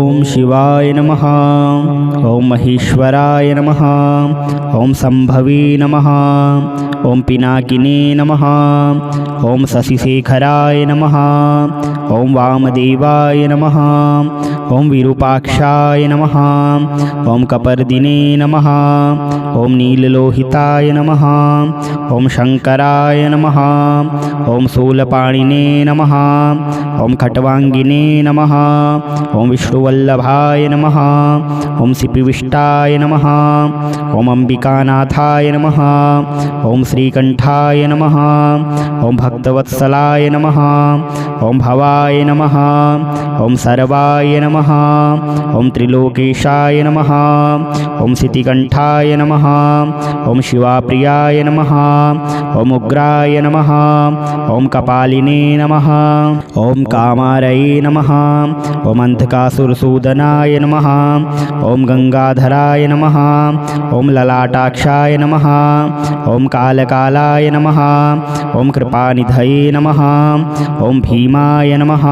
ओम शिवाय नमः। ओम महेश्वराय नमः। ओम संभवे नमः। ओम पिनाकिने नमः। ओम शशिशेखराय नमः। ओम वामदेवाय नमः। ओम विरूपाक्षाय नमः। ओम कपर्दिने नमः। ओम नीललोहिताय नमः। ओम शंकराय नमः। ओम शूलपाणिने नमः। ओम खट्वांगिने नमः। ओम विष्णुवल्लभाय नमः। ओम सिपिविष्टाय नमः। ओम अंबिकानाथाय नमः। ओम श्रीकंठाय नमः। ओम भक्तवत्सलाय नमः। ओम भवाय नमः। ओम सर्वाय नमः। ओम त्रिलोकेशाय नमः। ओम सितिकंठाय नमः। ओम शिवाप्रियाय नमः। ओम उग्राय नमः। ओम कपालिने नमः। ओम कामारये नमः। ओम अंधकासुरसूदनाय नमः। ओम गंगाधराय नमः। ओम ललाटाक्षाय नमः। ओम कालकालाय नमः। ओम कृपानिधये नमः। ओम भीमाय नमः।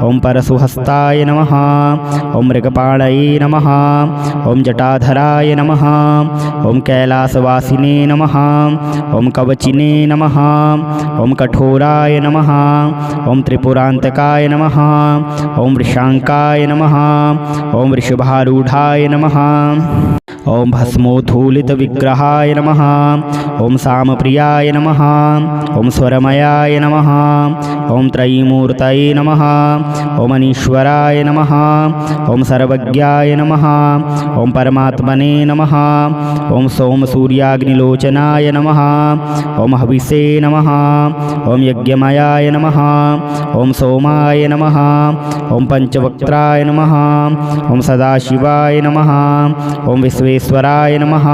ओम परशुहस्ताय नमः। ओम मृगपाणये नमः। ओम जटाधराय नमः। ओम कैलासवासिने नमः। ओम कवचिने नमः। ओम कठोराय नमः। ओम त्रिपुरांतकाय नमः। ओम वृषांकाय नमः। ओम वृषभारूढ़ाय नमः। ओम भस्मोद्धूलितविग्रहाय नमः। ओम सामप्रियाय नमः। ओम स्वरमयाय नमः। ओम त्रयीमूर्तये नमः। ओम अनीश्वराय नमः। ओम सर्वज्ञाय नमः। ओम परमात्मने नमः। ओम सोमसूर्याग्निलोचनाय नमः। ओम हविषे नमः। ओम यज्ञमयाय नमः। ओम सोमाय नमः। ओम पंचवक्त्राय नमः। ओम सदाशिवाय नमः। ओम विश्वेश्वराय नमः।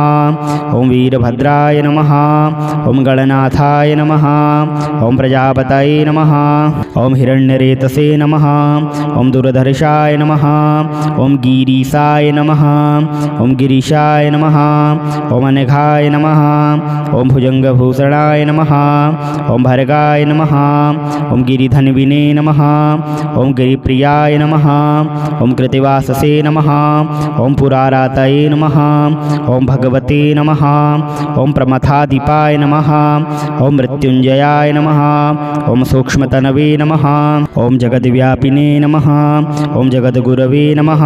ओम वीरभद्राय नमः। ओम गणनाथाय नमः। ओम प्रजापतये नमः। ओम हिरण्यरेतसे नमः। ओम दुर्धर्षाय नमः। ओम गिरीशाय नमः। ओम गिरीशाय नमः। ओम अनघाय नमः। ओम भुजंगभूषणाय नमः। ओम भर्गाय नमः। ओम गिरिधन्विने नमः। ओम गिरिप्रियाय नमः। ओम कृतिवाससे नमः। ओम पुरारातये नमः। ओम भगवते नमः। ओम प्रमथाधिपाय नमः। ओम मृत्युंजयाय नमः। ओम सूक्ष्मतनवे नमः। ओम जगद्व्यापिने नमः। ओम जगद्गुरवे नमः।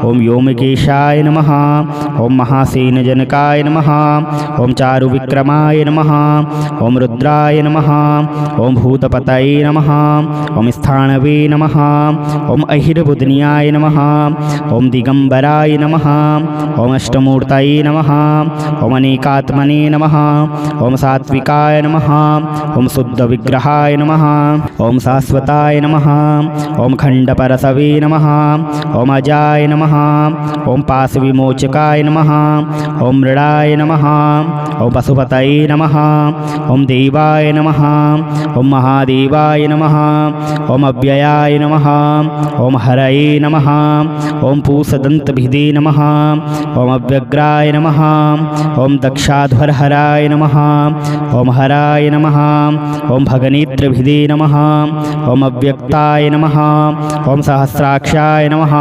ओम व्योमकेशाय नमः। ओम महासेनजनकाय नमः। ओम चारुविक्रमाय नमः। ओम रुद्राय नमः। ओम भूतपतये नमः। ओम स्थाणवे नमः। ओम अहिरबुधनियाय नमः। ओम दिगंबराय नमः। ओम अष्टमूर्तये नमः। ओम अनेकात्मने नमः। ओम सात्विकाय नमः। ओम शुद्धविग्रहाय नमः। ओम शाश्वताय नमः। ओम खंडपरसवे नमः। ओम अजाय नमः। ओम पाशविमोचकाय नमः। ओम मृडाय नमः। ओम पशुपतये नमः। ओम देवाय नमः। ओम महादेवाय नमः। ओम अव्ययाय नमः। ओम हरये नमः। ओम पूषदन्तभिदे नमः। ओम अव्यग्राय नमः। ओम दक्षाध्वरहराय नमः। ओम हराय नमः। ओम भगनेत्रभिदे नमः। ओम अव्यक्ताय नमः। ओम सहस्राक्षाय नमः।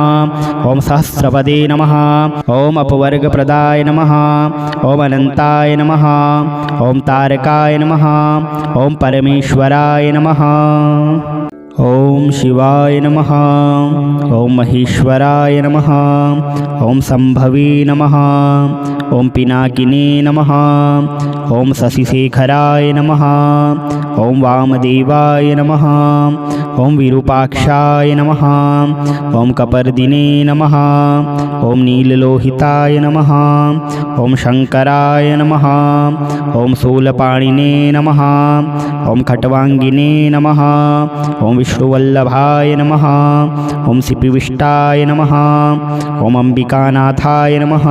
ओम सहस्रपदे नमः। ओम अपवर्गप्रदाय नमः। ओम अनंताय नमः। ओम तारकाय नमः। ओम परमेश्वराय नमः। ओम शिवाय नमः। ओम महेश्वराय नमः। ओम संभवे नमः। ओम पिनाकिने नमः। ओम शशिशेखराय नमः। ओम वामदेवाय नमः। ओम विरूपाक्षाय नमः। ओम कपर्दिने नमः। ओम नीललोहिताय नमः। ओम शंकराय नमः। ओम शूलपाणिने नमः। ओम खट्वांगिने नमः। ओम विष्णुवल्लभाय नमः। ओम सिपिविष्टाय नमः। ओम अंबिकानाथाय नमः।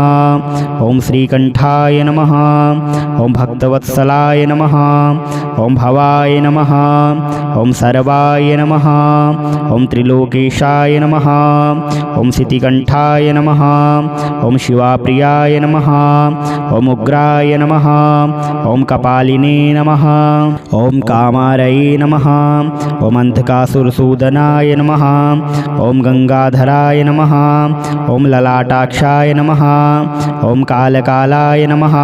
ओम श्रीकंठाय नमः। ओम भक्तवत्सलाय नमः। ओम भवाय नमः। ओम सर्वाय नमः। ओम त्रिलोकेशाय नमः। ओम सितिकंठाय नमः। ओम शिवाप्रियाय नमः। ओम उग्राय नमः। ओम कपालिने नमः। ओम कामारये नमः। ओम अंधकासुरसूदनाय नमः। ओम गंगाधराय नमः। ओम ललाटाक्षाय नमः। ओम कालकालाय नमः।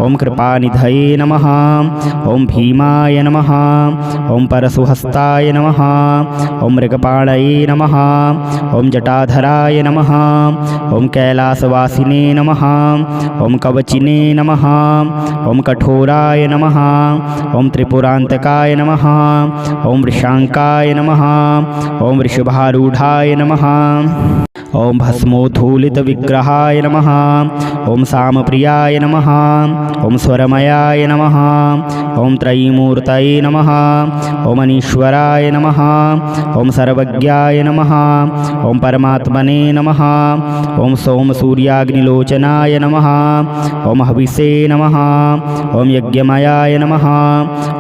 ओम कृपानिधये नमः। ओम भीमाय नमः। ओम परशुहस्ताय नमः। ओम मृगपाणये नमः। ओम जटाधराय नमः। ओम कैलासवासिने नमः। ओम कवचिने नमः। ओम कठोराय नमः। ओम त्रिपुरांतकाय नमः। ओम वृषांकाय नमः। ओम वृषभारूढ़ाय नमः। ओम भस्मोद्धूलित विग्रहाय नमः। ओम सामप्रियाय नमः। ओम स्वरमयाय नमः। ओम त्रयीमूर्तये नमः। ओम अनीश्वराय नमः। ओम सर्वज्ञाय नमः। ओम परमात्मने नमः। ओम सोम सूर्याग्निलोचनाय नमः। ओम हविषे नमः। ओम यज्ञमयाय नमः।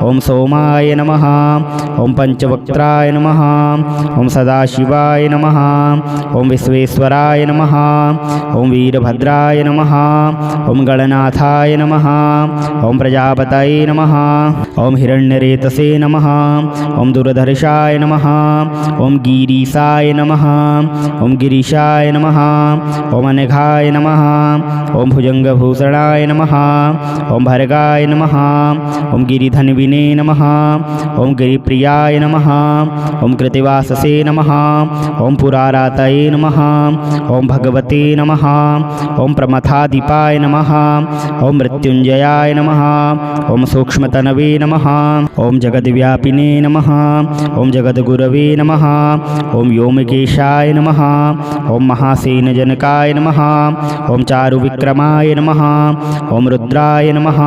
ओम सोमाय नमः। ओम पंचवक्त्राय नमः। ओम सदाशिवाय नमः। ओम विश्वेश्वराय नमः। ओम वीरभद्राय नमः। ओम गणनाथाय नमः। ओम प्रजापतये नमः। ओम हिरण्यरेतसे नमः। ओम दुर्धर्षाय नमः। ओम गिरीशाय नमः। ओम गिरीशाय नमः। ओम अनघाय नमः। ओम भुजंगभूषणाय नमः। ओम भर्गाय नमः। ओम गिरिधन्विने नमः। ओम गिरिप्रियाय नमः। ओम कृतिवाससे नमः। ओम पुरारातये नमः। ओम भगवते नमः। ओम प्रमथादीपाय नमः। ओम मृत्युंजयाय नमः। ओम सूक्ष्मतनवे नमः। ओम जगद्व्यापिने नमः। ओम जगद्गुरवे नमः। ओम व्योमकेशाय नमः। ओम महासेनजनकाय नमः। ओम चारुविक्रमाय नमः। ओम रुद्राय नमः।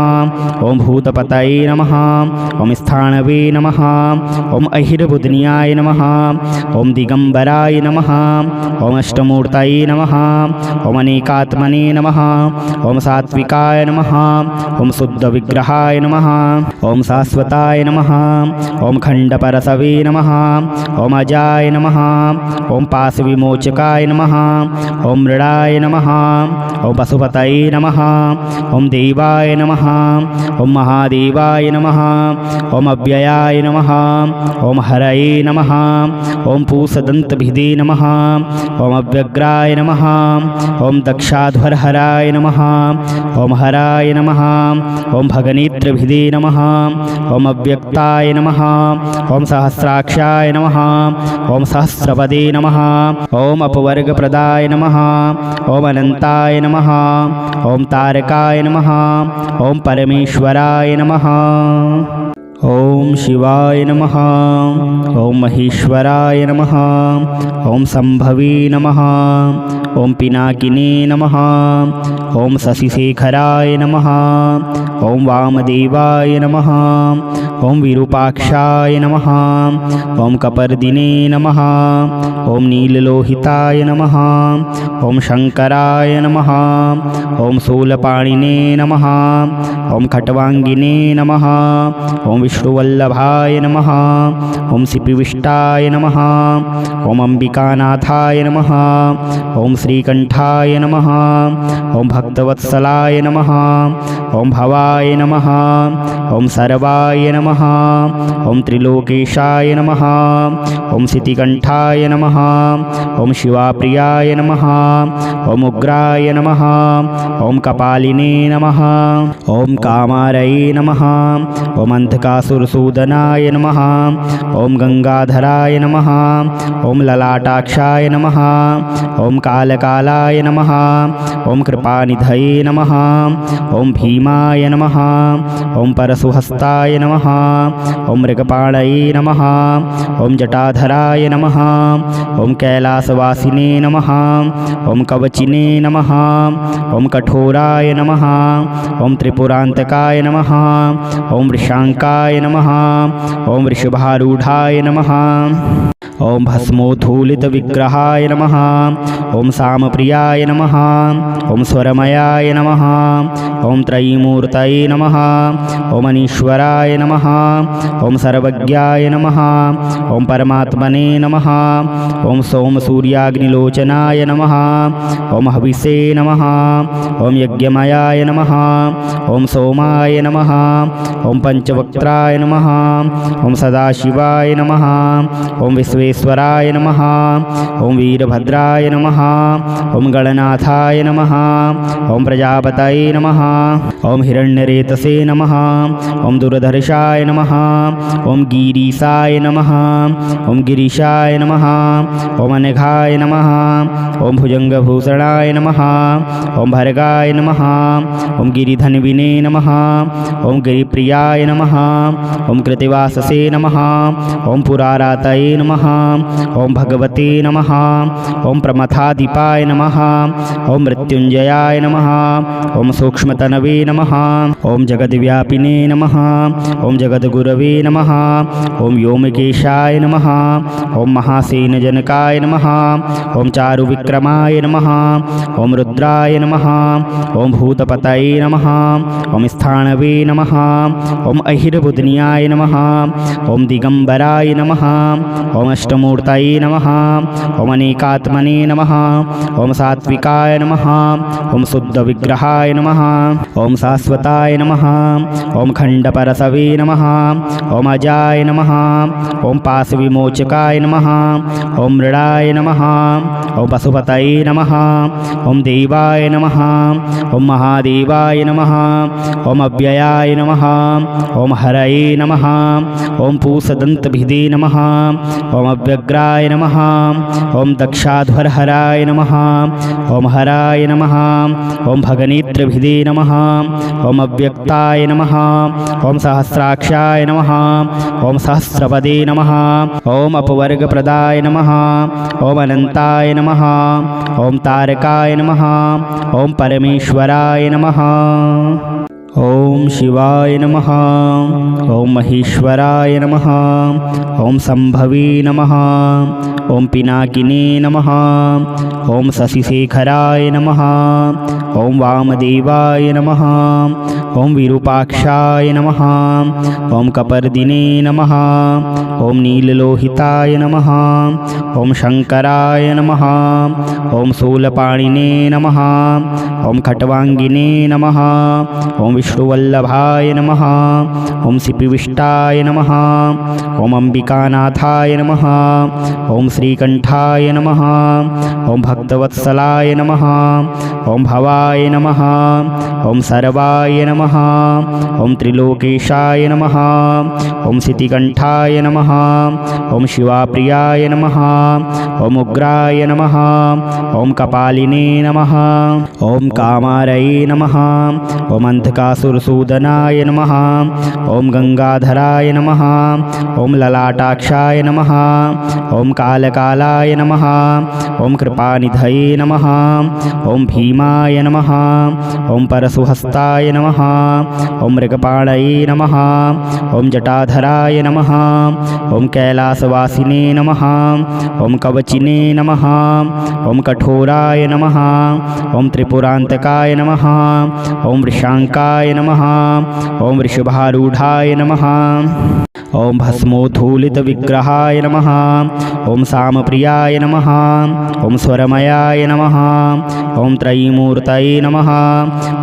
ओम भूतपतये नमः। ओम स्थाणवे नमः। ओम अहिर्बुधनियाय नमः। ओम दिगंबराय नमः। ओम अष्टमूर्तये नमः। ओम अनेकात्मने नमः। ओम सात्विकाय नमः। ओम शुद्धविग्रहाय नमः। ओम शाश्वताय नमः। ओम खंडपरसवे नमः। ओम अजाय नमः। ओम पाशविमोचकाय नमः। ओम मृडाय नमः। ओम पशुपतये नमः। ओम देवाय नमः। ओम महादेवाय नमः। ओम अव्ययाय नमः। ओम हरये नमः। ओम पूषदन्तभिदे नमः। ओम अव्यग्राय नमः। ओम दक्षाध्वरहराय नमः। ओम हराय नमः। ओम भगनेत्रभिदे नमः। ओम अव्यक्ताय नमः। ओम सहस्राक्षाय नमः। ओम सहस्रपदे नमः। ओम अपवर्गप्रदाय नमः। ओम अनंताय नमः। ओम तारकाय नमः। ओम परमेश्वराय नमः। ओम शिवाय नमः। ओम महेश्वराय नमः। ओम संभवे नमः। ओम पिनाकिने नमः। ओम शशिशेखराय नमः। ओम वामदेवाय नमः। ओम विरूपाक्षाय नमः। ओम कपर्दिने नमः। ओम नीललोहिताय नमः। ओम शंकराय नमः। ओम शूलपाणिने नमः। ओम खट्वांगिने नमः। ओम विष्णुवल्लभाय नमः। ओम सिपिविष्टाय नमः। ओम अंबिकानाथाय नमः। ओम श्रीकंठाय नमः। ओम भक्तवत्सलाय नमः। ओम भवाय नमः। ओम सर्वाय नमः। ओम त्रिलोकेशाय नमः। ओम सितिकंठाय नमः। ओम शिवाप्रियाय नमः। ओम उग्राय नमः। ओम कपालिने नमः। ओम कामारये नमः। ओम अंधकासुरसूदनाय नमः। ओम गंगाधराय नमः। ओम ललाटाक्षाय नमः। ओम कालकालाय नमः। ओम कृपानिधये नमः। ओम भीमाय नमः। ओम परशुहस्ताय नमः। ओम मृगपाणये नमः। ओम जटाधराय नमः। ओम कैलासवासिने नमः। ओम कवचिने नमः। ओम कठोराय नमः। ओम त्रिपुरांतकाय नमः। ओम वृषांकाय नमः। ओम वृषभारूढ़ाय नमः। ॐ भस्मोद्धूलितविग्रहाय नमः। ॐ सामप्रियाय नमः। ॐ स्वरमयाय नमः। ॐ त्रयीमूर्तये नमः। ॐ अनीश्वराय नमः। ॐ सर्वज्ञाय नमः। ॐ परमात्मने नमः। ॐ सोमसूर्याग्निलोचनाय नमः। ॐ हविषे नमः। ॐ यज्ञमयाय नमः। ॐ सोमाय नमः। ॐ पंचवक्त्राय नमः। ॐ सदाशिवाय नमः। ॐ विश्वेश्वराय नमः। ॐ वीरभद्राय नमः। ॐ गणनाथाय नमः। ॐ प्रजापतये नमः। ॐ हिरण्यरेतसे नमः। ॐ दुर्धर्षाय नमः। ॐ गिरीशाय नमः। ॐ गिरीशाय नमः। ॐ अनघाय नमः। ॐ भुजंगभूषणाय नमः। ॐ भर्गाय नमः। ॐ गिरिधन्विने नमः। ॐ गिरिप्रियाय नमः। ॐ कृतिवाससे नमः। ॐ पुरारातये नमः। ॐ भगवते नमः। ॐ प्रमथाधिपाय नमः। ॐ मृत्युंजयाय नमः। ॐ सूक्ष्मतनवे नमः। ॐ जगद्व्यापिने नमः। ॐ जगद्गुरवे नमः। ॐ व्योमकेशाय नमः। ॐ महासेनजनकाय नमः। ॐ चारुविक्रमाय नमः। ॐ रुद्राय नमः। ॐ भूतपतये नमः। ॐ स्थाणवे नमः। ॐ अहिरबुध्न्याय नमः। ॐ दिगंबराय नमः। ॐ अष्टमूर्तये नमः। ॐ अनेकात्मने नमः। ॐ सात्विकाय नमः। ॐ शुद्धविग्रहाय नमः। ॐ शाश्वताय नमः। ॐ खण्डपरसवे नमः। ॐ अजाय नमः। ॐ पाशविमोचकाय नमः। ॐ मृडाय नमः। ॐ पशुपतये नमः। ॐ देवाय नमः। ॐ महादेवाय नमः। ॐ अव्ययाय नमः। ॐ हरये नमः। ॐ पूषदन्तभिदे नमः। ॐ अव्यग्राय नमः। ॐ दक्षाध्वरहराय नमः। ॐ हराय नमः। ॐ भगनेत्रभिदे नमः। ॐ अव्यक्ताय नमः। ॐ सहस्राक्षाय नमः। ॐ सहस्रपदे नमः। ॐ अपवर्गप्रदाय नमः। ॐ अनन्ताय नमः। ॐ तारकाय नमः। ॐ परमेश्वराय नमः। ॐ शिवाय नमः। ॐ महेश्वराय नमः। ॐ संभवे नमः। ॐ पिनाकिने नमः। ॐ शशिशेखराय नमः। ॐ वामदेवाय नमः। ॐ विरूपाक्षाय नमः। ॐ कपर्दिने नमः। ॐ नीललोहिताय नमः। ॐ शङ्कराय नमः। ॐ शूलपाणिने नमः। ॐ खट्वाङ्गिने नमः। ॐ विष्णुवल्लभाय नमः। ॐ सिपिविष्टाय नमः। ॐ अम्बिकानाथाय नमः। ॐ श्रीकण्ठाय नमः। ॐ भक्तवत्सलाय नमः। ॐ भवाय नमः। ॐ सर्वाय नमः। ॐ त्रिलोकेशाय नमः। ॐ सितिकण्ठाय नमः। ॐ शिवाप्रियाय नमः। ॐ उग्राय नमः। ॐ कपालिने नमः। ॐ कामारये नमः। ॐ अंधकासुरसूदनाय नमः। ॐ गंगाधराय नमः। ॐ ललाटाक्षाय नमः। ॐ कालकालाय नमः। ॐ कृपानिधये नमः। ॐ भीमाय नमः। ॐ परशुहस्ताय नमः। ॐ मृगपाणये नमः। ॐ जटाधराय नमः। ॐ कैलासवासिने नमः। ॐ कवचिने नमः। ॐ कठोराय नमः। ॐ त्रिपुरान्तकाय नमः। ॐ वृषांकाय नमः। ॐ वृषभारूढाय नमः। ॐ भस्मोद्धूलितविग्रहाय नमः। ॐ सामप्रियाय नमः। ॐ स्वरमयाय नमः। ॐ त्रयीमूर्तये नमः।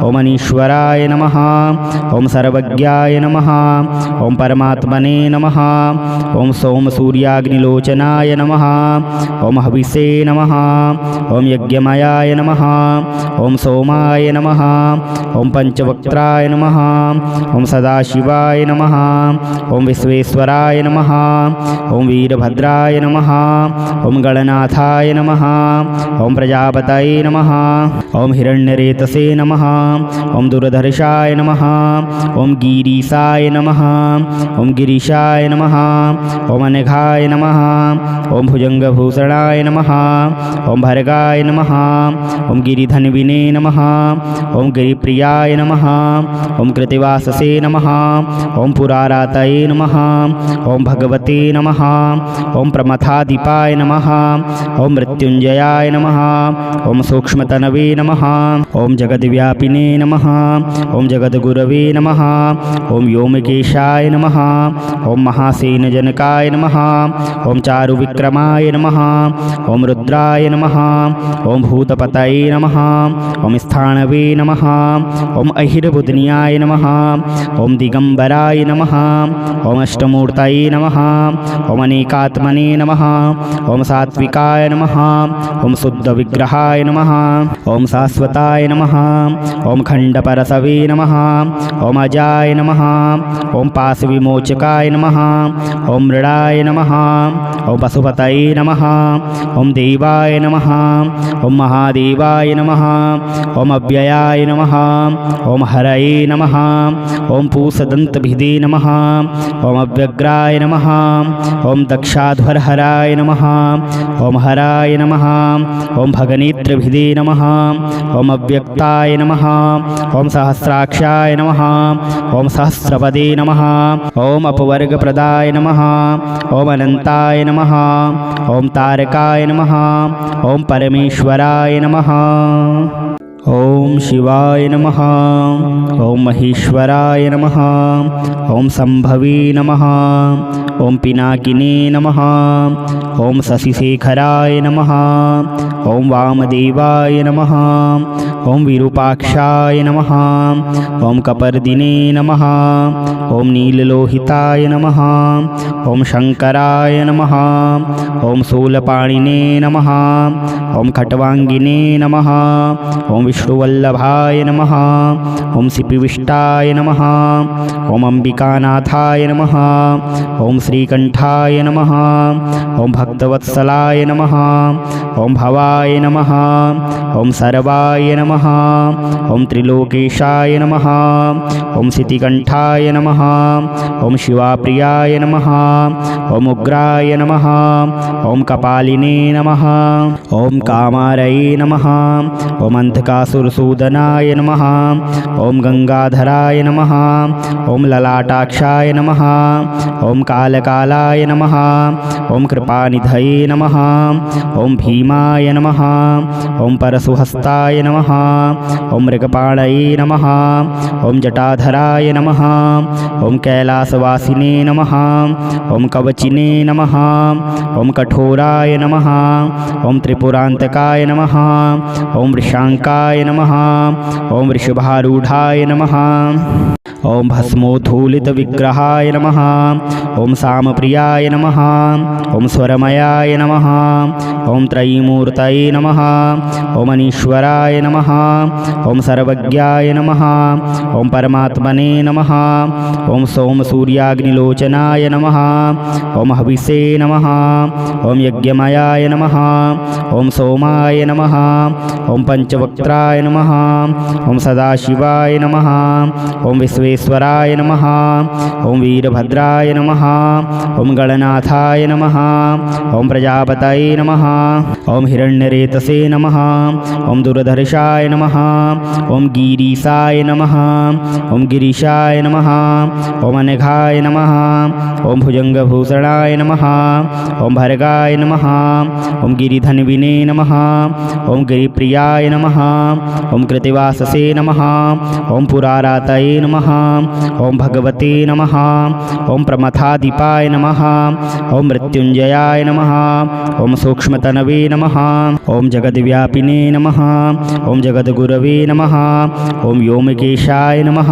ॐ अनीश्वराय नमः। ॐ सर्वज्ञाय नमः। ॐ परमात्मने नमः। ॐ सोमसूर्याग्निलोचनाय नमः। ॐ हविषे नमः। ॐ यज्ञमयाय नमः। ॐ सोमाय नमः। ॐ पंचवक्त्राय नमः। ॐ सदाशिवाय नमः। ॐ विश्वेश्वराय नमः। ॐ वीरभद्राय नमः। ॐ गणनाथाय नमः। ॐ प्रजापतये नमः। ॐ हिरण्यरेतसे नमः। ॐ दुर्धर्षाय नमः। ॐ गिरीशाय नमः। ॐ गिरीशाय नमः। ॐ अनघाय नमः। ॐ भुजंगभूषणाय नमः। ॐ भर्गाय नमः। ॐ गिरिधन्विने नमः। ॐ गिरिप्रियाय नमः। ॐ कृतिवाससे नमः। ॐ पुरारातये नमः। ओम भगवते नमः। ओम प्रमथादीपाय नमः। ओम मृत्युंजयाय नमः। ओम सूक्ष्मतनवे नमः। ओम जगद्व्यापिने नमः। ओम जगद्गुरवे नमः। ओम व्योमकेशाय नमः। ओम महासेनजनकाय नमः। ओम चारुविक्रमाय नमः। ओम रुद्राय नमः। ओम भूतपतये नमः। ओम स्थाणवे नमः। ओम अहिरबुधनियाय नमः। ओम दिगंबराय नमः। ओम अष्टमूर्तये नमः। ओम अनेकात्मने नमः। ओम सात्विकाय नमः। ओम शुद्धविग्रहाय नमः। ओम शाश्वताय नमः। ओम खंडपरसवे नमः। ओम अजाय नमः। ओम पाशविमोचकाय नमः। ओम मृडाय नमः। ओम पशुपतये नमः। ओम देवाय नमः। ओम महादेवाय नमः। ओम अव्ययाय नमः। ओम हरये नमः। ओम पूषदन्तभिदे नमः। ओम अव्यग्राय नमः। ओम दक्षाध्वरहराय नमः। ओम हराय नमः। ओम भगनेत्रभिदे नमः। ओम अव्यक्ताय नमः। ओम सहस्राक्षाय नमः। ओम सहस्रपदे नमः। ओम अपवर्गप्रदाय नमः। ओम अनंताय नमः। ओम तारकाय नमः। ओम परमेश्वराय नमः। ओम शिवाय नमः। ओम महेश्वराय नमः। ओम संभवे नमः। ओम पिनाकिने नमः। ओम शशिशेखराय नमः। ओम वामदेवाय नमः। ओम विरूपाक्षाय नमः। ओम कपर्दिने नमः। ओम नीललोहिताय नमः। ओम शंकराय नमः। ओम शूलपाणिने नमः। ओम खट्वांगिने नमः। ओम विष्णुवल्लभाय नमः। ओम सिपिविष्टाय नमः। ओम अंबिकानाथाय नमः। ओम श्रीकंठाय नमः। ओम भक्तवत्सलाय नमः। ओम भवाय नमः। ओम सर्वाय नमः। ओम त्रिलोकेशाय नमः। ओम सितिकंठाय नमः। ओम शिवाप्रियाय नमः। ओम उग्राय नमः। ओम कपालिने नमः। ओम कामारये नमः। ओम अंधकासुरसूदनाय नमः। ओम गंगाधराय नमः। ओम ललाटाक्षाय नमः। ओम कालकालाय नमः। ओम कृपानिधये नमः। ओम भीमाय नमः। ओम परशुहस्ताय नमः। ओम मृगपाणये नमः। ओम जटाधराय नमः। ओम कैलासवासिने नमः। ओम कवचिने नमः। ओम कठोराय नमः। ओम त्रिपुरांतकाय नमः। ओम वृषांकाय नमः। ओम वृषभारूढ़ाय नमः। ओम भस्मोद्धूलितविग्रहाय नमः। ओम सामप्रियाय नमः। ओम स्वरमयाय नमः। ओम त्रयीमूर्तये नमः। ओम अनीश्वराय नमः। ओम सर्वज्ञाय नमः। ओम परमात्मने नमः। ओम सोमसूर्याग्निलोचनाय नमः। ओम हविषे नमः। ओम यज्ञमयाय नमः। ओम सोमाय नमः। ओम पंचवक्त्राय नमः। ओम सदाशिवाय नमः। ओम विश्वेश्वराय नमः। ओम वीरभद्राय नमः। ओम गणनाथाय नमः। ओम प्रजापतये नमः। ओम हिरण्यरेतसे नमः। ओम दुर्धर्षाय नमः। ओम गिरीशाय नमः। ओम गिरीशाय नमः। ओम अनघाय नमः। ओम भुजंगभूषणाय नमः। ओम भर्गाय नमः। ओम गिरिधन्विने नमः। ओम गिरिप्रियाय नमः। ओम कृतिवाससे नमः। ओम पुरारातये नमः। ओम भगवते नमः। ओम प्रमथादीपाय नमः। ओम मृत्युंजयाय नमः। ओम सूक्ष्मतनवे नमः। ओम जगद्व्यापिने नमः। ओम जगद्गुरवे नमः। ओम व्योमकेशाय नमः।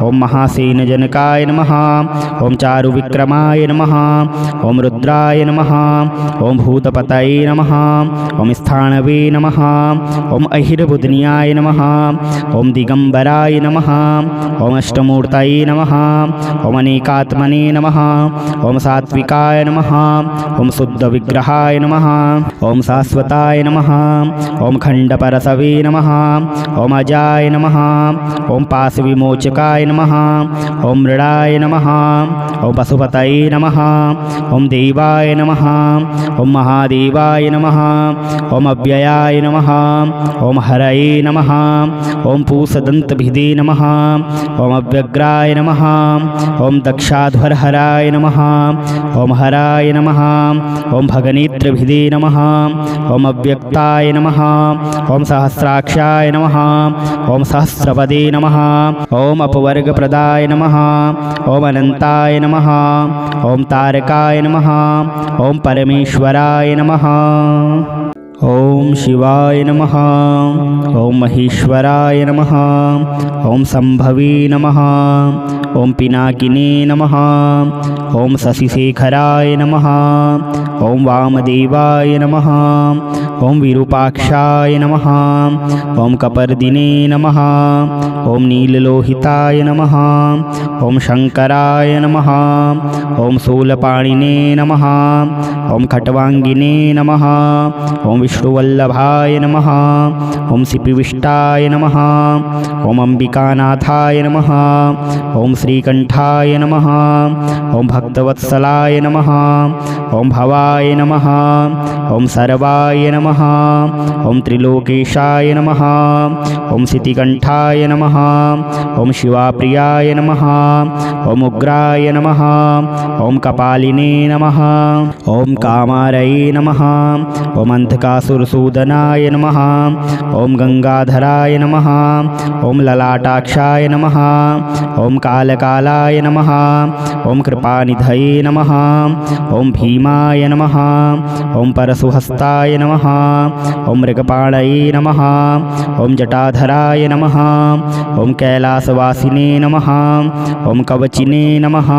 ओम महासेनजनकाय नमः। ओम चारुविक्रमाय नमः। ओम रुद्राय नमः। ओम भूतपतये नमः। ओम स्थाणवे नमः। ओम अहिरबुधनियाय नमः। ओम दिगंबराय नमः। ओम अष्टमूर्तये नमः। ओम अनेकात्मने नमः। ओम सात्विकाय नमः। ओम शुद्धविग्रहाय नमः। ओम शाश्वताय नमः। ओम खंडपरसवे नमः। ओम अजाय नमः। ओम पाशविमोचकाय नमः। ओम मृडाय नमः। ओम पशुपतये नमः। ओम देवाय नमः। ओम महादेवाय नमः। ओम अव्ययाय नमः। ओम हरये नमः। ओम पूषदन्तभिदे नमः। ओम अव्यग्राय नमः। ओम दक्षाध्वरहराय नमः। ओम हराय नमः। ओम भगनेत्रभिदे नमः। ओम अव्यक्ताय नमः। ओम सहस्राक्षाय नमः। ओम सहस्रपदे नमः। ओम अपवर्गप्रदाय नमः। ओम अनंताय नमः। ओम तारकाय नमः। ओम परमेश्वराय नमः। ओम शिवाय नमः। ओम महेश्वराय नमः। ओम संभवे नमः। ओम पिनाकिने नमः। ओम शशिशेखराय नमः। ओम वामदेवाय नमः। ओम विरूपाक्षाय नमः। ओम कपर्दिने नमः। ओम नीललोहिताय नमः। ओम शंकराय नमः। ओम शूलपाणिने नमः। ओम खट्वांगिने नमः। ओम विष्णुवल्लभाय नमः। ओम सिपिविष्टाय नमः। ओम अंबिकानाथाय नमः। ओम श्रीकंठाय नमः। ओम भक्तवत्सलाय नमः। ओम भवाय नमः। ओम सर्वाय नमः। ओम त्रिलोकेशाय नमः। ओम सितिकंठाय नमः। ओम शिवाप्रियाय नमः। ओम उग्राय नमः। ओम कपालिने नमः। ओम कामारये नमः। ओम अंधकासुरसूदनाय नमः। ओम गंगाधराय नमः। ओम ललाटाक्षाय नमः। ओम कालकालाय नमः। ओम कृपानिधये नमः। ओम भीमाय नमः। ओम परशुहस्ताय नमः। ओम मृगपाणये नमः। ओम जटाधराय नमः। ओम कैलासवासिने नमः। ओम कवचिने नमः।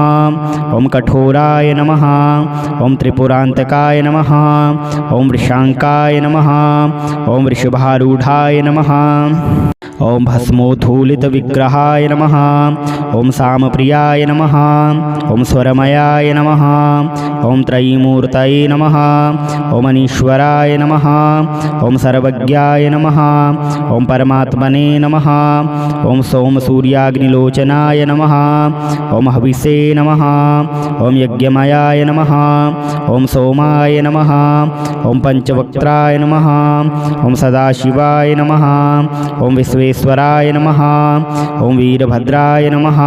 ओम कठोराय नमः। ओम त्रिपुरांतकाय नमः। ओम वृषांकाय नमः। ओम वृषभारूढ़ाय नमः। ओम भस्मोद्धूलितविग्रहाय नमः। ओम सामप्रियाय नमः। ओम स्वरमयाय नमः। ओम त्रयीमूर्तये नमः। ओम अनीश्वराय नमः। ओम सर्वज्ञाय नमः। ओम परमात्मने नमः। ओम सोमसूर्याग्निलोचनाय नमः। ओम हविषे नमः। ओम यज्ञमयाय नमः। ओम सोमाय नमः। ओम पंचवक्त्राय नमः। ओम सदाशिवाय नमः। ओम विश्वेश्वराय नमः। ओम वीरभद्राय नमः।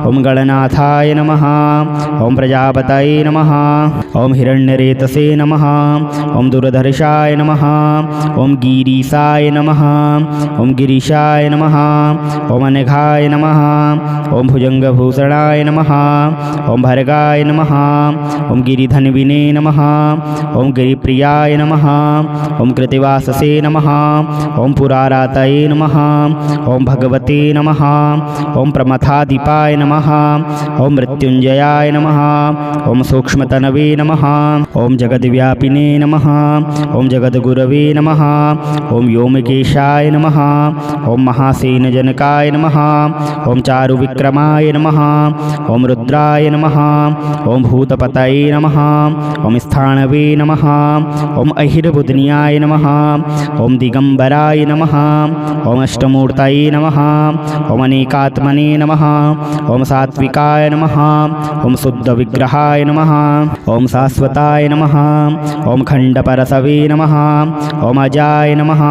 ओम गणनाथाय नमः। ओम प्रजापतये नमः। ओम हिरण्यरेतसे नमः। ओम दुर्धर्षाय नमः। ओम गिरीशाय नमः। ओम गिरीशाय नमः। ओम अनघाय नमः। ओम भुजंगभूषणाय नमः। ओम भर्गाय नमः। ओम गिरिधन्विने नमः। ओम गिरिप्रियाय नमः। ओम कृतिवाससे नमः। ओम पुरारातये नमः। ओम भगवते नमः। ओम प्रमथाधिपाय नमः। ओम मृत्युंजयाय नमः। ओम सूक्ष्मतनवे नमः। ओम जगद्व्यापिने नमः। ओम जगद्गुरवे नमः। ओम व्योमकेशाय नमः। ओम महासेनजनकाय नमः। ओम चारुविक्रमाय नमः। ओम रुद्राय नमः। ओम भूतपतये नमः। ओम स्थाणवे नमः। ओम अहिरबुधनियाय नमः। ओम दिगंबराय नमः। ओम अष्टमूर्तये नमः। ओम अनेकात्मने नमः। ओम सात्विकाय नमः। ओम शुद्धविग्रहाय नमः। ओम शाश्वताय नमः। ओम खंडपरसवे नमः। ओम अजाय नमः।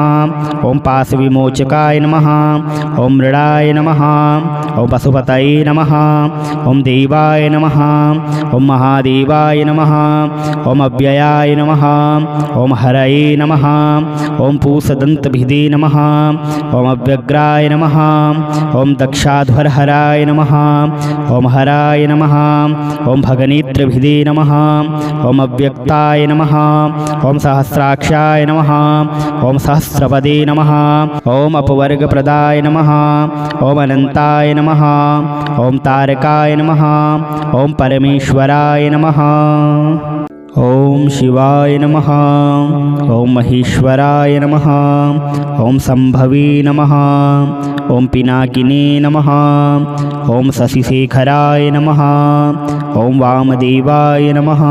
ओम पाशविमोचकाय नमः। ओम मृडाय नमः। ओम पशुपतये नमः। ओम देवाय नमः। ओम महादेवाय नमः। ओम अव्ययाय नमः। ओम हरये नमः। ओम पूषदन्तभिदे नमः। ओम अव्यग्राय नमः। ओम दक्षाध्वरहराय नमः। ओम हराय नमः। ओम भगनेत्रभिदे नमः। ओम अव्यक्ताय नमः। ओम सहस्राक्षाय नमः। ओम सहस्रपदे नमः। ओम अपवर्गप्रदाय नमः। ओम अनंताय नमः। ओम तारकाय नमः। ओम परमेश्वराय नमः। ओम शिवाय नमः। ओम महेश्वराय नमः। ओम संभवे नमः। ओम पिनाकिने नमः। ओम शशिशेखराय नमः। ओम वामदेवाय नमः।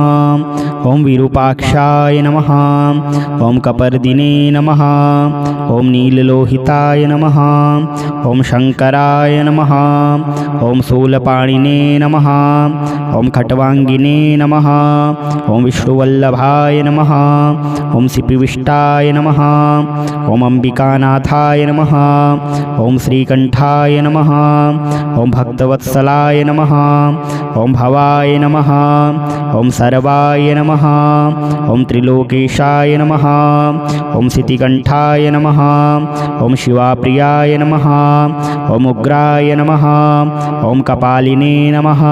ओम विरूपाक्षाय नमः। ओम कपर्दिने नमः। ओम नीललोहिताय नमः। ओम शंकराय नमः। ओम शूलपाणिने नमः। ओम खट्वांगिने नमः। ओम विष्णुवल्लभाय नमः। ॐ सिपिविष्टाय नमः। ॐ अम्बिकानाथाय नमः। ॐ श्रीकण्ठाय नमः। ॐ भक्तवत्सलाय नमः। ॐ भवाय नमः। ॐ सर्वाय नमः। ॐ त्रिलोकेशाय नमः। ॐ सितिकण्ठाय नमः। ॐ शिवाप्रियाय नमः। ॐ उग्राय नमः। ॐ कपालिने नमः।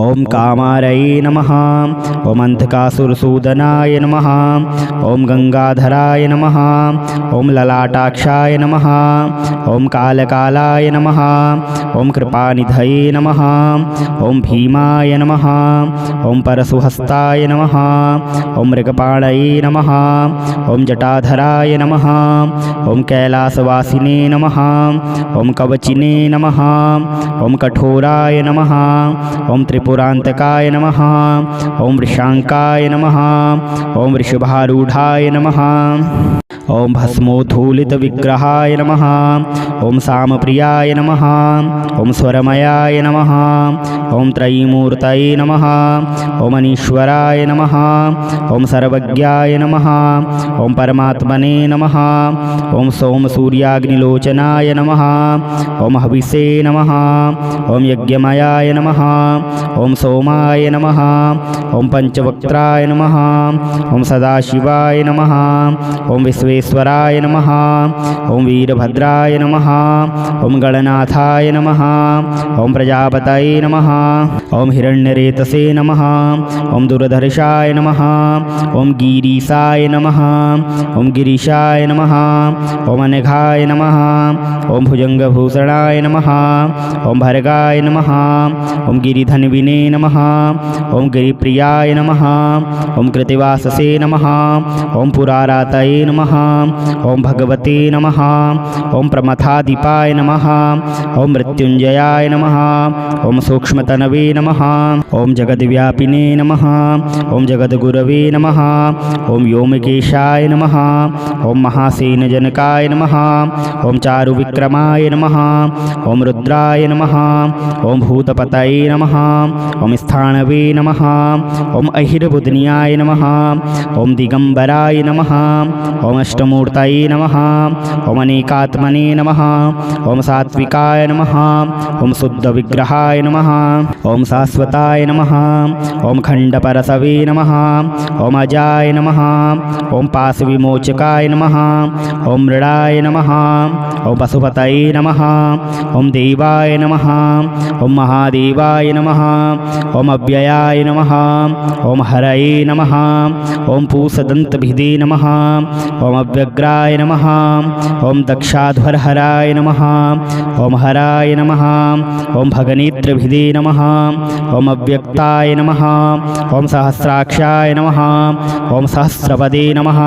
ॐ कामारये नमः। ॐ अन्धकासुरसूदनाय नमः। ॐ गंगाधराय नमः। ॐ ललाटाक्षाय नमः। ॐ कालकालाय नमः। ॐ कृपानिधये नमः। ॐ भीमाय नमः। ॐ परशुहस्ताय नमः। ॐ मृगपाणये नमः। ॐ जटाधराय नमः। ॐ कैलासवासिने नमः। ॐ कवचिने नमः। ॐ कठोराय नमः। ॐ त्रिपुरान्तकाय नमः। ॐ वृषांकाय नमः। ॐ वृषभारूढाय नमः। ॐ भस्मोद्धूलितविग्रहाय नमः। ॐ सामप्रियाय नमः। ॐ स्वरमयाय नमः। ॐ त्रयीमूर्तये नमः। ॐ अनीश्वराय नमः। ॐ सर्वज्ञाय नमः। ॐ परमात्मने नमः। ॐ सोमसूर्याग्निलोचनाय नमः। ॐ हविषे नमः। ॐ यज्ञमयाय नमः। ॐ सोमाय नमः। ॐ पंचवक्त्राय नमः। ॐ सदाशिवाय नमः। ॐ विश्वेश्वराय नमः। ॐ वीरभद्राय नमः। ॐ गणनाथाय नमः। ॐ प्रजापतये नमः। ॐ हिरण्यरेतसे नमः। ॐ दुर्धर्षाय नमः। ॐ गिरीशाय नमः। ॐ गिरीशाय नमः। ॐ अनघाय नमः। ॐ भुजंगभूषणाय नमः। ॐ भर्गाय नमः। ॐ गिरिधन्विने नमः। ॐ गिरिप्रियाय नमः। ॐ कृतिवाससे नमः। ॐ पुरारातये नमः। ॐ भगवते नमः। ॐ प्रमथाधिपाय नमः। ॐ मृत्युंजयाय नमः। ॐ सूक्ष्मतनवे नमः। ॐ जगद्व्यापिने नमः। ॐ जगद्गुरवे नमः। ॐ व्योमकेशाय नमः। ॐ महासेनजनकाय नमः। ॐ चारुविक्रमाय नमः। ॐ रुद्राय नमः। ॐ भूतपतये नमः। ॐ स्थाणवे नमः। ॐ अहिरबुधनियाय नमः। ॐ दिगंबराय नमः। ॐ अष्टमूर्तये नमः। ॐ अनेकात्मने नमः। ॐ सात्विकाय नमः। ॐ शुद्धविग्रहाय नमः। ॐ शाश्वताय नमः। ॐ खण्डपरसवे नमः। ॐ अजाय नमः। ॐ पाशविमोचकाय नमः। ॐ मृडाय नमः। ॐ पशुपतये नमः। ॐ देवाय नमः। ॐ महादेवाय नमः। ॐ अव्ययाय नमः। ॐ हरये नमः। ॐ पूषदन्तभिदे नमः। ॐ अव्यग्राय नमः। ॐ दक्षाध्वरहराय नमः। ॐ हराय नमः। ॐ भगनेत्रभिदे नमः। ॐ अव्यक्ताय नमः। ॐ सहस्राक्षाय नमः। ॐ सहस्रपदे नमः।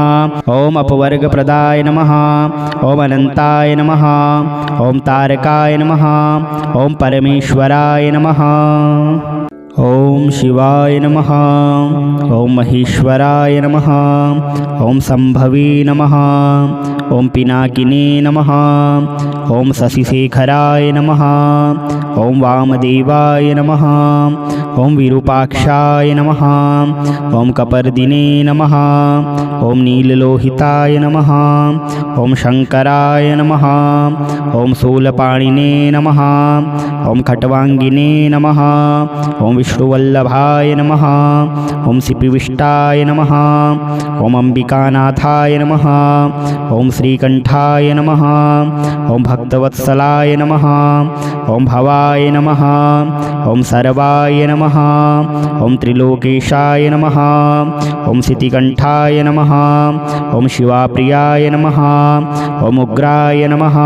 ॐ अपवर्गप्रदाय नमः। ॐ अनन्ताय नमः। ॐ तारकाय नमः। ॐ परमेश्वराय नमः। ॐ शिवाय नमः। ॐ महेश्वराय नमः। ॐ संभवे नमः। ॐ पिनाकिने नमः। ॐ शशिशेखराय नमः। ॐ वामदेवाय नमः। ॐ विरूपाक्षाय नमः। ॐ कपर्दिने नमः। ॐ नीललोहिताय नमः। ॐ शंकराय नमः। ॐ शूलपाणिने नमः। ॐ खट्वांगिने नमः। ॐ विष्णुवल्लभाय नमः। ॐ सिपिविष्टाय नमः। ॐ अम्बिकानाथाय नमः। ॐ श्रीकण्ठाय नमः। ॐ भक्तवत्सलाय नमः। ॐ भवाय नमः। ॐ सर्वाय नमः। ॐ त्रिलोकेशाय नमः। ॐ सितिकण्ठाय नमः। ॐ शिवाप्रियाय नमः। ॐ उग्राय नमः।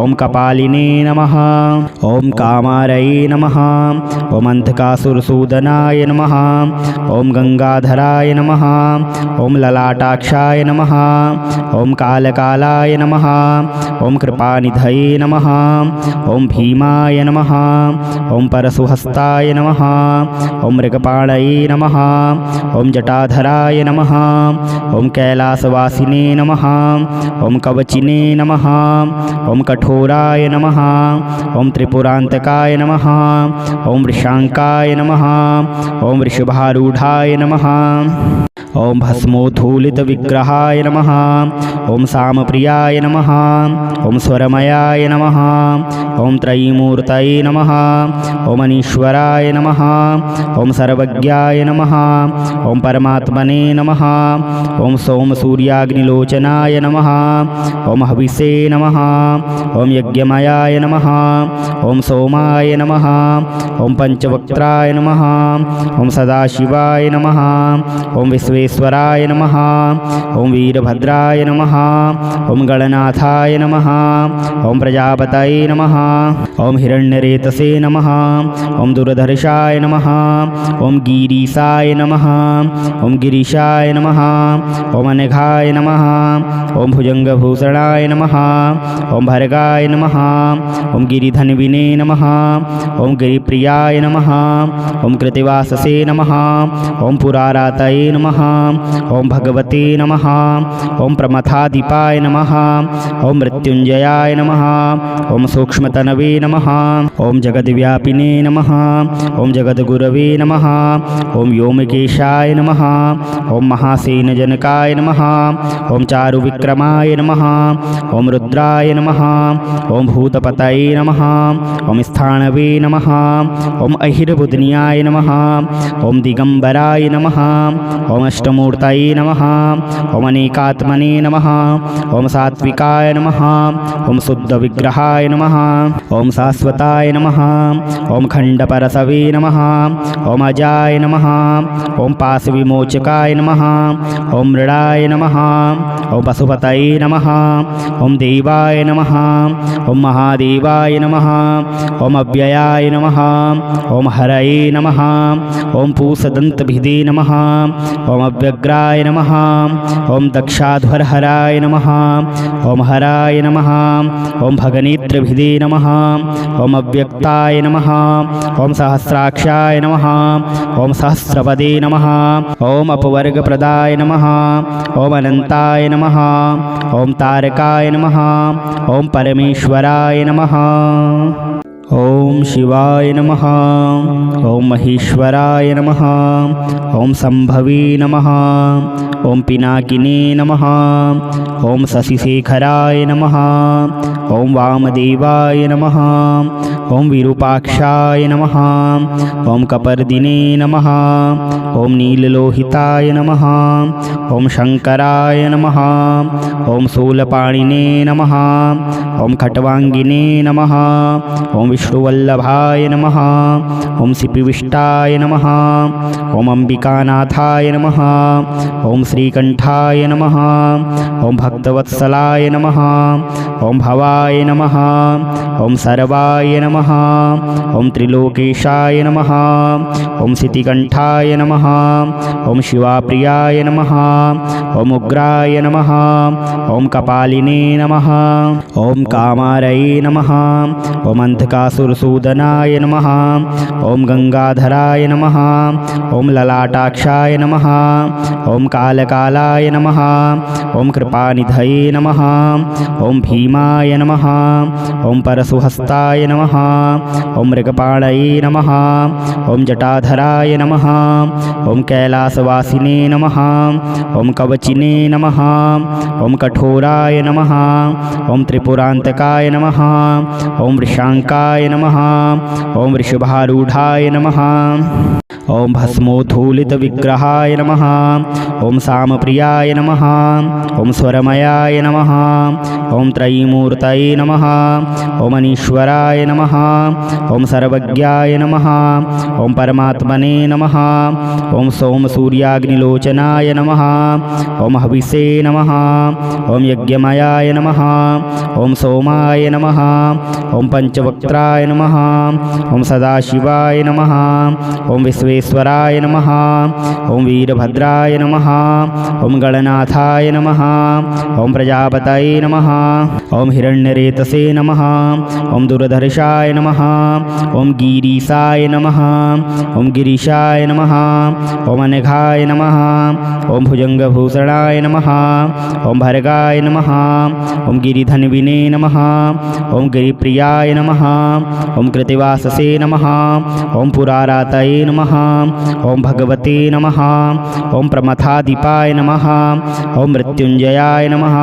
ॐ कपालिने नमः। ॐ कामारये नमः। ॐ अन्धकासुरसूदनाय नमः। ॐ गंगाधराय नमः। ॐ ललाटाक्षाय नमः। ॐ कालकालाय नमः। ॐ कृपानिधये नमः। ॐ भीमाय नमः। ॐ परशुहस्ताय नमः। ॐ मृगपाणये नमः। ॐ जटाधराय नमः। ॐ कैलासवासिने नमः। ॐ कवचिने नमः। ॐ कठोराय नमः। ॐ त्रिपुरान्तकाय नमः। ॐ वृषांकाय नीलकण्ठाय नमः। ॐ वृषभारूढाय नमः। ॐ भस्मोद्धूलितविग्रहाय नमः। ॐ सामप्रियाय नमः। ॐ स्वरमयाय नमः। ॐ त्रयीमूर्तये नमः। ॐ अनीश्वराय नमः। ॐ सर्वज्ञाय नमः। ॐ परमात्मने नमः। ॐ सोमसूर्याग्निलोचनाय नमः। ॐ हविषे नमः। ॐ यज्ञमयाय नमः। ॐ सोमाय नमः। ॐ पंचवक्त्राय नमः। ॐ सदाशिवाय नमः। ॐ विश्वेश्वराय नमः। ॐ वीरभद्राय नमः। ॐ गणनाथाय नमः। ॐ प्रजापतये नमः। ॐ हिरण्यरेतसे नमः। ॐ दुर्धर्षाय नमः। ॐ गिरीशाय नमः। ॐ गिरीशाय नमः। ॐ अनघाय नमः। ॐ भुजंगभूषणाय नमः। ॐ भर्गाय नमः। ॐ गिरिधन्विने नमः। ॐ गिरिप्रियाय नमः। ॐ कृतिवाससे नमः। ॐ पुरारातये नमः। ॐ भगवते नमः। ॐ प्रमथाधिपाय नमः। ॐ मृत्युंजयाय नमः। ॐ सूक्ष्मतनवे नमः। ॐ जगद्व्यापिने नमः। ॐ जगद्गुरवे नमः। ॐ व्योमकेशाय नमः। ॐ महासेनजनकाय नमः। ॐ चारुविक्रमाय नमः। ॐ रुद्राय नमः। ॐ भूतपतये नमः। ॐ स्थाणवे नमः। ॐ अहिर्बुध्न्याय नमः। ॐ दिगंबराय नमः। ॐ अष्टमूर्तये नमः। ॐ अनेकात्मने नमः। ॐ सात्विकाय नमः। ॐ शुद्धविग्रहाय नमः। ॐ शाश्वताय नमः। ॐ खण्डपरसवे नमः। ॐ अजाय नमः। ॐ पाशविमोचकाय नमः। ॐ मृडाय नमः। ॐ पशुपतये नमः। ॐ देवाय नमः। ॐ महादेवाय नमः। ॐ अव्ययाय नमः। ॐ हरये नमः। ॐ पूषदन्तभिदे नमः। ॐ अव्यग्राय नमः। ॐ दक्षाध्वरहराय नमः। ॐ हराय नमः। ॐ भगनेत्रभिदे नमः। ॐ अव्यक्ताय नमः। ॐ सहस्राक्षाय नमः। ॐ सहस्रपदे नमः। ॐ अपवर्गप्रदाय नमः। ॐ अनन्ताय नमः। ॐ तारकाय नमः। ॐ परमेश्वराय नमः। ॐ शिवाय नमः। ॐ महेश्वराय नमः। ॐ संभवे नमः। ॐ पिनाकिने नमः। ॐ शशिशेखराय नमः। ॐ वामदेवाय नमः। ॐ विरूपाक्षाय नमः। ॐ कपर्दिने नमः। ॐ नीललोहिताय नमः। ॐ शङ्कराय नमः। ॐ शूलपाणिने नमः। ॐ खट्वाङ्गिने नमः। ॐ विष्णुवल्लभाय नमः। ॐ सिपिविष्टाय नमः। ॐ अम्बिकानाथाय नमः। ॐ श्रीकण्ठाय नमः। ॐ भक्तवत्सलाय नमः। ॐ भवाय नमः। ॐ सर्वाय नमः। ॐ त्रिलोकेशाय नमः। ॐ सितिकण्ठाय नमः। ॐ शिवाप्रियाय नमः। ॐ उग्राय नमः। ॐ कपालिने नमः। ॐ कामारये नमः। ॐ अंधकासुरसूदनाय नमः। ॐ गंगाधराय नमः। ॐ ललाटाक्षाय नमः। ॐ कालकालाय नमः। ॐ कृपानिधये नमः। ॐ भीमाय नमः। ॐ परशुहस्ताय नमः। ॐ मृगपाणये नमः। ॐ जटाधराय नमः। ॐ कैलासवासिने नमः। ॐ कवचिने नमः। ॐ कठोराय नमः। ॐ त्रिपुरान्तकाय नमः। ॐ वृषांकाय नमः। ॐ वृषभारूढाय नमः। ॐ भस्मोद्धूलितविग्रहाय नमः। ॐ सामप्रियाय नमः। ॐ स्वरमयाय नमः। ॐ त्रयीमूर्तये नमः। ॐ अनीश्वराय नमः। ॐ सर्वज्ञाय नमः। ॐ परमात्मने नमः। ॐ सोमसूर्याग्निलोचनाय नमः। ॐ हविषे नमः। ॐ यज्ञमयाय नमः। ॐ सोमाय नमः। ॐ पंचवक्त्राय नमः। ॐ सदाशिवाय नमः। ॐ विश्वेश्वराय नमः। ॐ वीरभद्राय नमः। ॐ गणनाथाय नमः। ॐ प्रजापतये नमः। ॐ हिरण्यरेतसे नमः। ॐ दुर्धर्षाय नमः। ॐ गिरीशाय नमः। ॐ गिरीशाय नमः। ॐ अनघाय नमः। ॐ भुजंगभूषणाय नमः। ॐ भर्गाय नमः। ॐ गिरिधन्विने नमः। ॐ गिरिप्रियाय नमः। ओम कृतिवाससे नमः ओम पुरारातये नमः ओम भगवते नमः ओम प्रमथादीपाय नमः ओम मृत्युंजयाय नमः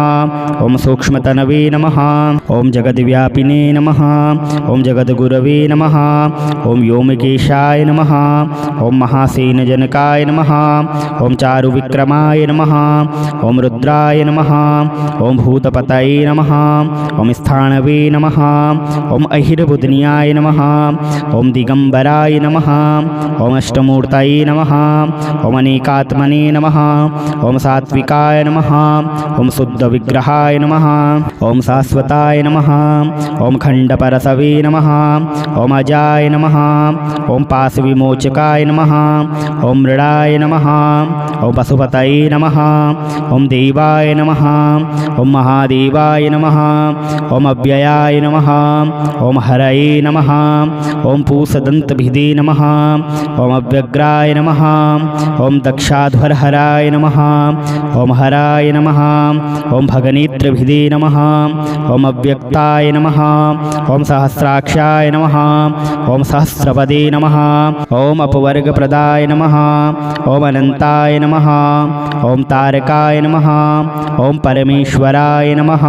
ओम सूक्ष्मतनवे नमः ओम जगद्व्यापिने नमः ओम जगद्गुरवे नमः ओम व्योमकेशाय नमः ओम महासेनजनकाय नमः ओम चारुविक्रमाय नमः ओम रुद्राय नमः ओम भूतपतये नमः ओम स्थाणवे नमः ओम अहिरबुधनियाय नमः ओम दिगंबराय नमः ओम अष्टमूर्तये नमः ओम अनेकात्मने नमः ओम सात्विकाय नमः ओम शुद्धविग्रहाय नमः ओम शाश्वताय नमः ओम खंडपरसवे नमः ओम अजाय नमः ओम पाशविमोचकाय नमः ओम मृडाय नमः ओम पशुपतये नमः ओम देवाय नमः ओम महादेवाय नमः ओम अव्ययाय नमः ओम हरये नमः ओम पूषदन्तभिदे नमः ओम अव्यग्राय नमः ओम दक्षाध्वरहराय नमः ओम हराय नमः ओम भगनेत्रभिदे नमः ओम अव्यक्ताय नमः ओम सहस्राक्षाय नमः ओम सहस्रपदे नमः ओम अपवर्गप्रदाय नमः ओम अनन्ताय नमः ओम तारकाय नमः ओम परमेश्वराय नमः।